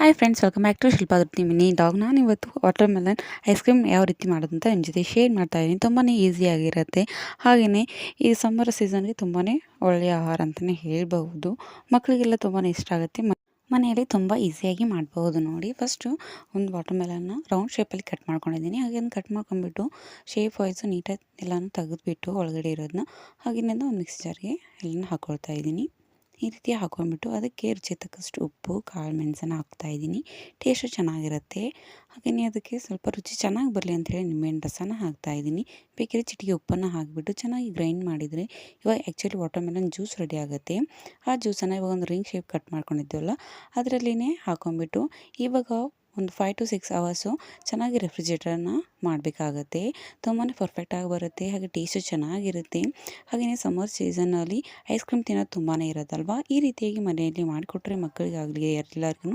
Hi friends, welcome back to Shilpadruti mini dog. ನಾನು ಇವತ್ತು water melon ice cream ಯಾವ ರೀತಿ ಮಾಡೋದು ಅಂತ ನಿಮ್ಮ ಜೊತೆ ಶೇರ್ ಮಾಡ್ತಾ ಇದ್ದೀನಿ. ತುಂಬಾ ಈಸಿಯಾಗಿರುತ್ತೆ. ಹಾಗೆಯೇ ಈ ಸಮ್ಮರ್ ಸೀಸನ್ಗೆ ತುಂಬಾ ಒಳ್ಳೆಯ ಆಹಾರ ಅಂತಲೇ ಹೇಳ್ಬಹುದು. ಮಕ್ಕಳಿಗೆಲ್ಲ ತುಂಬಾ ಇಷ್ಟ ಆಗುತ್ತೆ. ಮನೆಯಲ್ಲಿ ತುಂಬ ಈಸಿಯಾಗಿ ಮಾಡ್ಬೋದು ನೋಡಿ. ಫಸ್ಟು ಒಂದು ವಾಟರ್ ಮೆಲನ್ನ ರೌಂಡ್ ಶೇಪಲ್ಲಿ ಕಟ್ ಮಾಡ್ಕೊಂಡಿದ್ದೀನಿ. ಹಾಗೆ ಒಂದು ಕಟ್ ಮಾಡ್ಕೊಂಡ್ಬಿಟ್ಟು ಶೇಪ್ ವೈಸು ನೀಟಾಗಿ ಎಲ್ಲನೂ ತೆಗೆದುಬಿಟ್ಟು ಒಳಗಡೆ ಇರೋದನ್ನ ಹಾಗೆಯೇ ಒಂದು ಮಿಕ್ಸಿ ಜಾರ್ಗೆ ಎಲ್ಲನೂ ಹಾಕ್ಕೊಳ್ತಾ ಇದ್ದೀನಿ. ಈ ರೀತಿ ಹಾಕ್ಕೊಂಡ್ಬಿಟ್ಟು ಅದಕ್ಕೆ ರುಚಿ ತಕ್ಕಷ್ಟು ಉಪ್ಪು, ಕಾಳು ಮೆಣಸನ್ನು ಹಾಕ್ತಾಯಿದ್ದೀನಿ. ಟೇಸ್ಟು ಚೆನ್ನಾಗಿರುತ್ತೆ. ಹಾಗೆಯೇ ಅದಕ್ಕೆ ಸ್ವಲ್ಪ ರುಚಿ ಚೆನ್ನಾಗಿ ಬರಲಿ ಅಂಥೇಳಿ ನಿಂಬೆಹಣ್ಣು ರಸನ ಹಾಕ್ತಾಯಿದ್ದೀನಿ. ಬೇಕಿದ್ರೆ ಚಿಟಿಕೆ ಉಪ್ಪನ್ನು ಹಾಕಿಬಿಟ್ಟು ಚೆನ್ನಾಗಿ ಗ್ರೈಂಡ್ ಮಾಡಿದರೆ ಇವಾಗ actually water melon juice ready ಆಗುತ್ತೆ. ಆ ಜ್ಯೂಸನ್ನು ಇವಾಗ ಒಂದು ರಿಂಗ್ ಶೇಪ್ ಕಟ್ ಮಾಡ್ಕೊಂಡಿದ್ದೀವಲ್ಲ ಅದರಲ್ಲಿನೇ ಹಾಕ್ಕೊಂಡ್ಬಿಟ್ಟು ಇವಾಗ ಒಂದು 5 to 6 ಅವರ್ಸು ಚೆನ್ನಾಗಿ ರೆಫ್ರಿಜರೇಟರನ್ನ ಮಾಡಬೇಕಾಗತ್ತೆ. ತುಂಬಾ ಪರ್ಫೆಕ್ಟಾಗಿ ಬರುತ್ತೆ. ಹಾಗೆ ಟೇಸ್ಟು ಚೆನ್ನಾಗಿರುತ್ತೆ. ಹಾಗೆಯೇ ಸಮ್ಮರ್ ಸೀಸನ್ನಲ್ಲಿ ಐಸ್ ಕ್ರೀಮ್ ತಿನ್ನೋದು ತುಂಬಾ ಇರೋದಲ್ವ. ಈ ರೀತಿಯಾಗಿ ಮನೆಯಲ್ಲಿ ಮಾಡಿಕೊಟ್ರೆ ಮಕ್ಕಳಿಗಾಗಲಿ ಎಲ್ಲರಿಗೂ